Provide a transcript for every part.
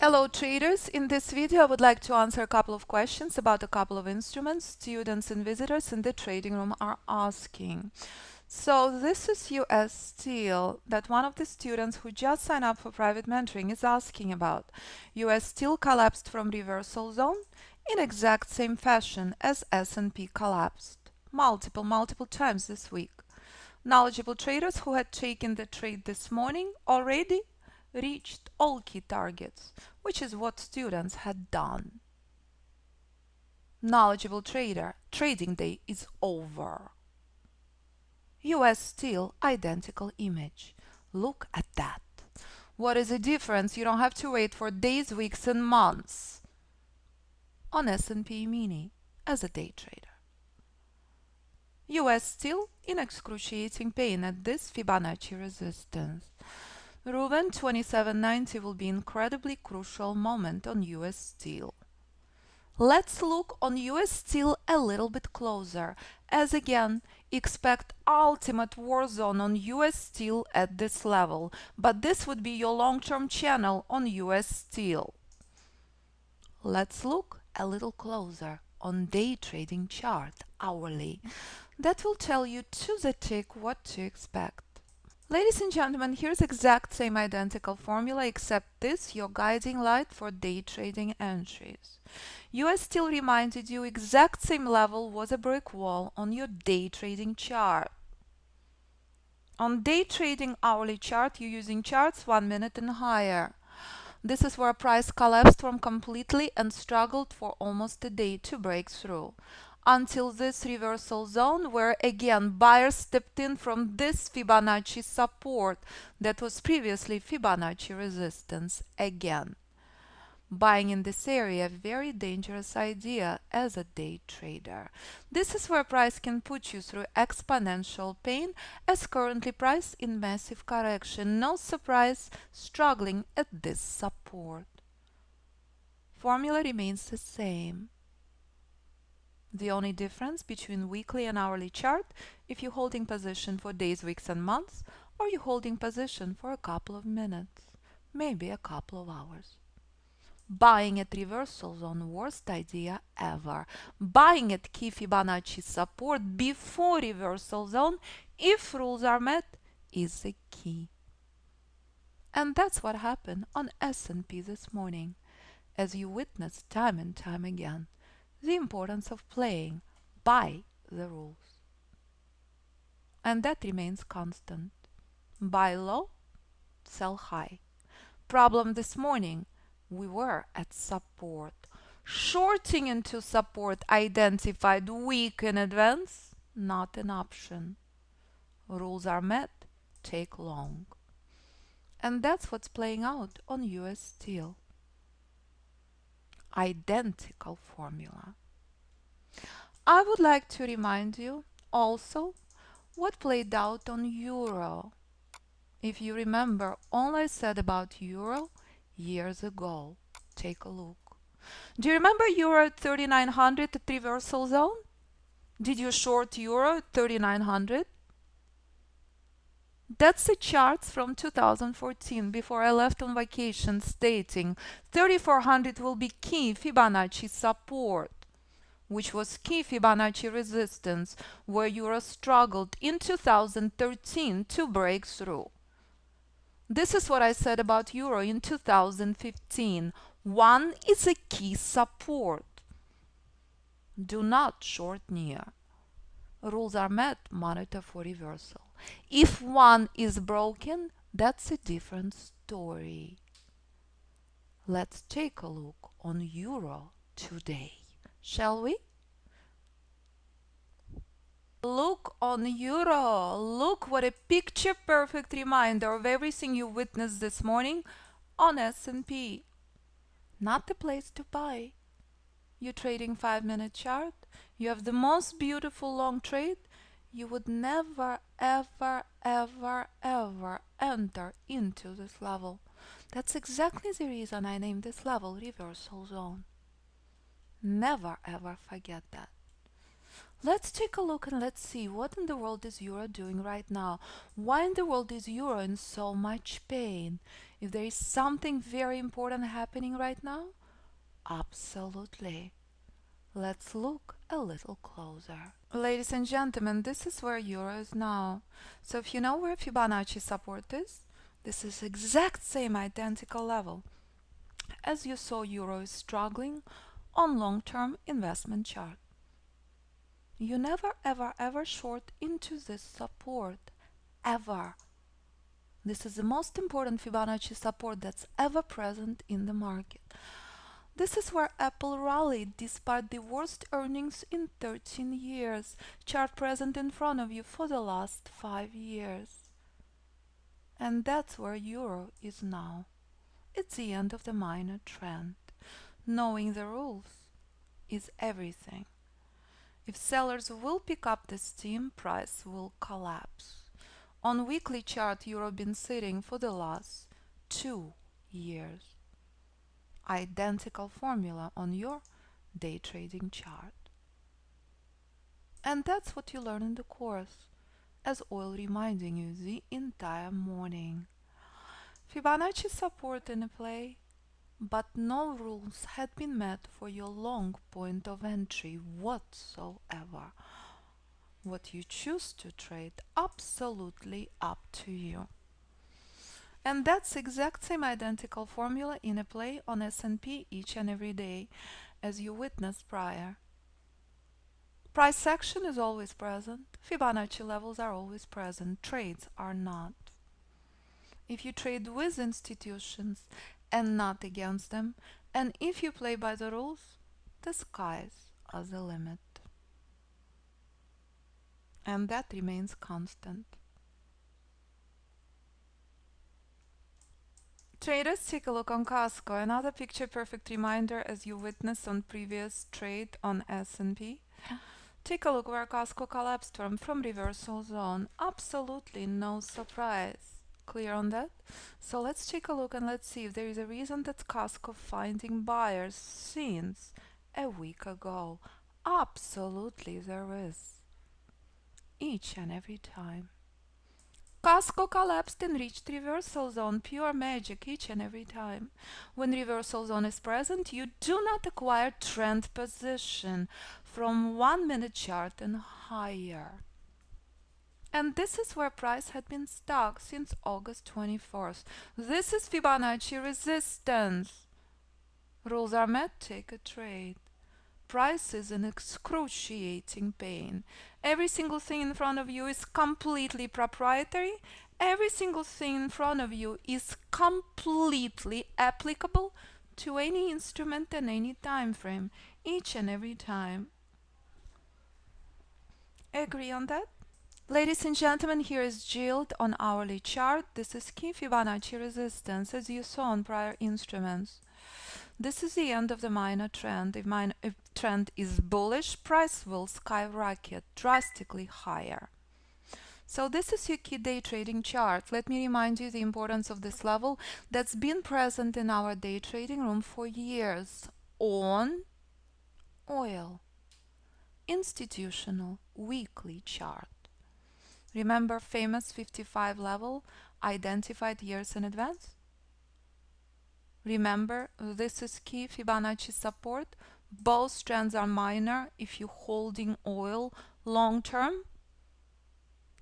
Hello traders, in this video I would like to answer a couple of questions about a couple of instruments students and visitors in the trading room are asking. So this is US Steel that one of the students who just signed up for private mentoring is asking about. US Steel collapsed from reversal zone in exact same fashion as S&P collapsed multiple times this week. Knowledgeable traders who had taken the trade this morning already reached all key targets, which is what students had done. Knowledgeable trader, trading day is over. US Steel, identical image. Look at that. What is the difference? You don't have to wait for days, weeks and months on S&P Mini as a day trader. US Steel in excruciating pain at this Fibonacci resistance. Ruben 2790 will be incredibly crucial moment on US Steel. Let's look on US Steel a little bit closer, as again, expect ultimate war zone on US Steel at this level, but this would be your long-term channel on US Steel. Let's look a little closer on day trading chart hourly. That will tell you to the tick what to expect. Ladies and gentlemen, here's exact same identical formula except this your guiding light for day trading entries. US Steel reminded you exact same level was a brick wall on your day trading chart. On day trading hourly chart, you're using charts 1 minute and higher. This is where price collapsed from completely and struggled for almost a day to break through. Until this reversal zone where again buyers stepped in from this Fibonacci support that was previously Fibonacci resistance again. Buying in this area, very dangerous idea as a day trader. This is where price can put you through exponential pain as currently price in massive correction. No surprise, struggling at this support. Formula remains the same. The only difference between weekly and hourly chart, if you're holding position for days, weeks and months, or you're holding position for a couple of minutes, maybe a couple of hours. Buying at reversal zone, worst idea ever. Buying at key Fibonacci support before reversal zone, if rules are met, is the key. And that's what happened on S&P this morning, as you witnessed time and time again. The importance of playing by the rules. And that remains constant. Buy low, sell high. Problem this morning, we were at support. Shorting into support identified weak in advance, not an option. Rules are met, take long. And that's what's playing out on US Steel. Identical formula. I would like to remind you also what played out on Euro. If you remember all I said about Euro years ago, take a look. Do you remember Euro at 3900 at reversal zone? Did you short Euro at 3900? That's the charts from 2014 before I left on vacation stating 3400 will be key Fibonacci support, which was key Fibonacci resistance where Euro struggled in 2013 to break through. This is what I said about Euro in 2015. One is a key support. Do not short near. Rules are met, monitor for reversal. If one is broken, that's a different story. Let's take a look on Euro today, shall we? Look on Euro. Look what a picture perfect reminder of everything you witnessed this morning on S&P. Not the place to buy. You're trading 5-minute chart. You have the most beautiful long trade. You would never, ever, ever, ever enter into this level. That's exactly the reason I named this level reversal zone. Never, ever forget that. Let's take a look and let's see what in the world is Euro doing right now. Why in the world is Euro in so much pain? If there is something very important happening right now, absolutely. Let's look a little closer. Ladies and gentlemen, this is where euro is now. So if you know where Fibonacci support is, this is exact same identical level as you saw euro is struggling on long-term investment chart. You never ever ever short into this support, ever. This is the most important Fibonacci support that's ever present in the market. This is where Apple rallied despite the worst earnings in 13 years, chart present in front of you for the last 5 years. And that's where euro is now. It's the end of the minor trend. Knowing the rules is everything. If sellers will pick up the steam, price will collapse. On weekly chart, euro been sitting for the last 2 years. Identical formula on your day trading chart. And that's what you learn in the course, as oil reminding you the entire morning. Fibonacci support in play, but no rules had been met for your long point of entry whatsoever. What you choose to trade, absolutely up to you. And that's exact same identical formula in a play on S&P each and every day, as you witnessed prior. Price action is always present, Fibonacci levels are always present, trades are not. If you trade with institutions and not against them, and if you play by the rules, the skies are the limit. And that remains constant. Traders, take a look on Costco, another picture perfect reminder as you witnessed on previous trade on S&P. Take a look where Costco collapsed from reversal zone. Absolutely no surprise. Clear on that? So let's take a look and let's see if there is a reason that Costco finding buyers since a week ago. Absolutely there is. Each and every time. Costco collapsed and reached reversal zone, pure magic each and every time. When reversal zone is present, you do not acquire trend position from 1 minute chart and higher. And this is where price had been stuck since August 24th. This is Fibonacci resistance. Rules are met, take a trade. Price is in excruciating pain. Every single thing in front of you is completely proprietary. Every single thing in front of you is completely applicable to any instrument and any time frame, each and every time. Agree on that? Ladies and gentlemen, here is GILD on hourly chart. This is key Fibonacci resistance as you saw on prior instruments. This is the end of the minor trend. If trend is bullish, price will skyrocket drastically higher. So this is your key day trading chart. Let me remind you the importance of this level that's been present in our day trading room for years on oil. Institutional weekly chart. Remember famous 55 level identified years in advance? Remember, this is key Fibonacci support. Both trends are minor if you're holding oil long term.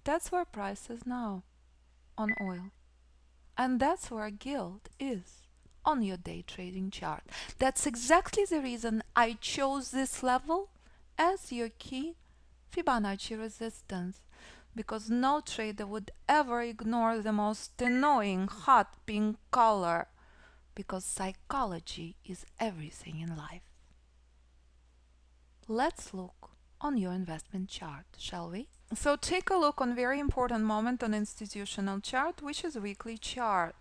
That's where price is now on oil. And that's where GILD is on your day trading chart. That's exactly the reason I chose this level as your key Fibonacci resistance. Because no trader would ever ignore the most annoying hot pink color. Because psychology is everything in life. Let's look on your investment chart, shall we? So take a look on very important moment on institutional chart, which is weekly chart.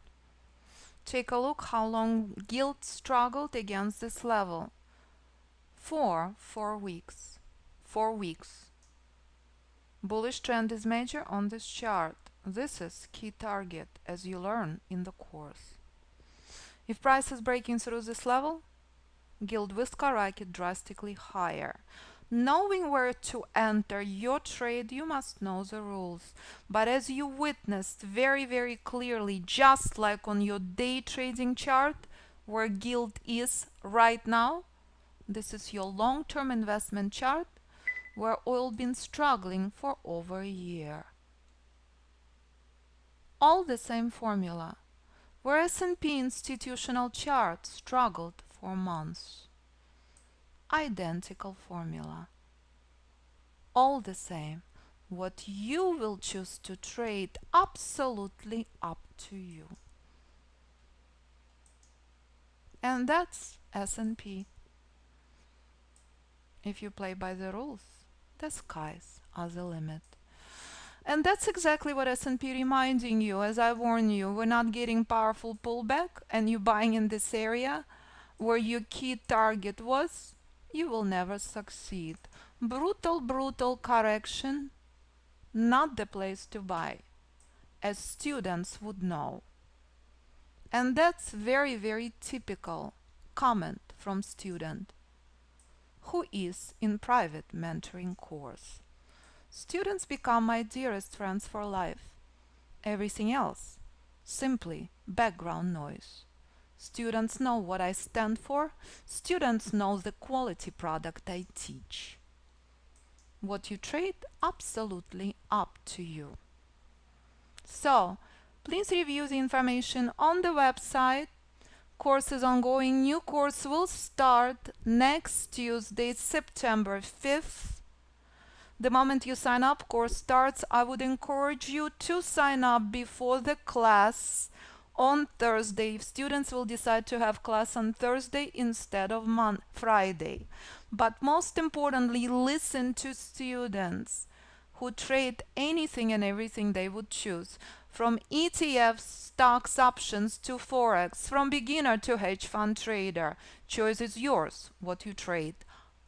Take a look how long GILD struggled against this level. 4 weeks. 4 weeks. Bullish trend is major on this chart. This is key target as you learn in the course. If price is breaking through this level, GILD will skyrocket drastically higher. Knowing where to enter your trade, you must know the rules. But as you witnessed very, very clearly, just like on your day trading chart, where GILD is right now, this is your long-term investment chart, where oil been struggling for over a year. All the same formula, where S&P institutional chart struggled for months. Identical formula. All the same, what you will choose to trade, absolutely up to you. And that's S&P. If you play by the rules, the skies are the limit. And that's exactly what S&P reminding you, as I warn you, we're not getting powerful pullback and you buying in this area where your key target was, you will never succeed. Brutal correction, not the place to buy, as students would know. And that's very typical comment from student who is in private mentoring course. Students become my dearest friends for life. Everything else, simply background noise. Students know what I stand for. Students know the quality product I teach. What you trade, absolutely up to you. So, please review the information on the website. Course is ongoing. New course will start next Tuesday, September 5th. The moment you sign up, course starts. I would encourage you to sign up before the class on Thursday. If students will decide to have class on Thursday instead of Friday. But most importantly, listen to students who trade anything and everything they would choose. From ETFs, stocks, options to Forex, from beginner to hedge fund trader. Choice is yours, what you trade.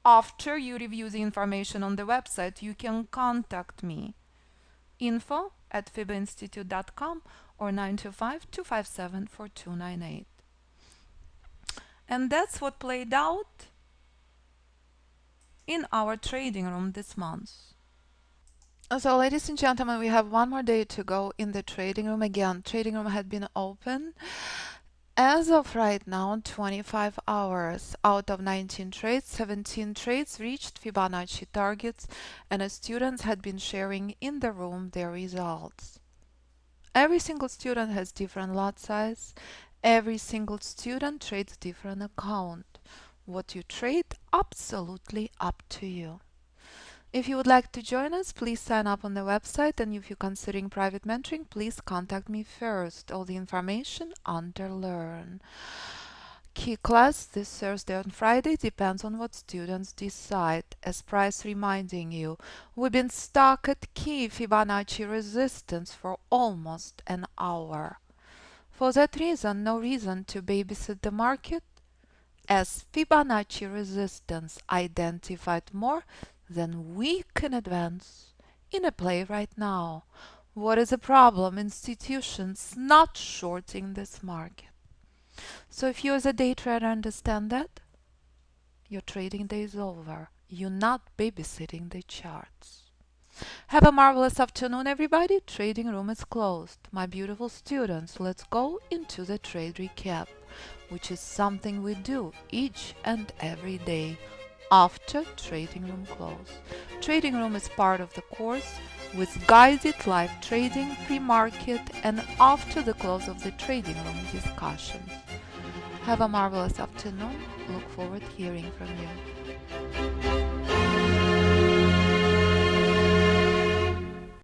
After you review the information on the website, you can contact me. info@fibainstitute.com or 925-257-4298. And that's what played out in our trading room this month. So, ladies and gentlemen, we have one more day to go in the trading room. Again, trading room had been open as of right now 25 hours. Out of 19 trades, 17 trades reached Fibonacci targets, and as students had been sharing in the room their results. Every single student has different lot size. Every single student trades different account. What you trade, absolutely up to you. If you would like to join us, please sign up on the website, and if you're considering private mentoring, please contact me first. All the information under Learn. Key class this Thursday and Friday depends on what students decide. As Price reminding you, we've been stuck at key Fibonacci resistance for almost an hour. For that reason, no reason to babysit the market, as Fibonacci resistance identified more than we can advance in a play right now. What is the problem? Institutions not shorting this market. So if you as a day trader understand that, your trading day is over. You're not babysitting the charts. Have a marvelous afternoon, everybody. Trading room is closed. My beautiful students, let's go into the trade recap, which is something we do each and every day after trading room close. Trading room is part of the course with guided live trading, pre-market, and after the close of the trading room discussions. Have a marvelous afternoon. Look forward to hearing from you.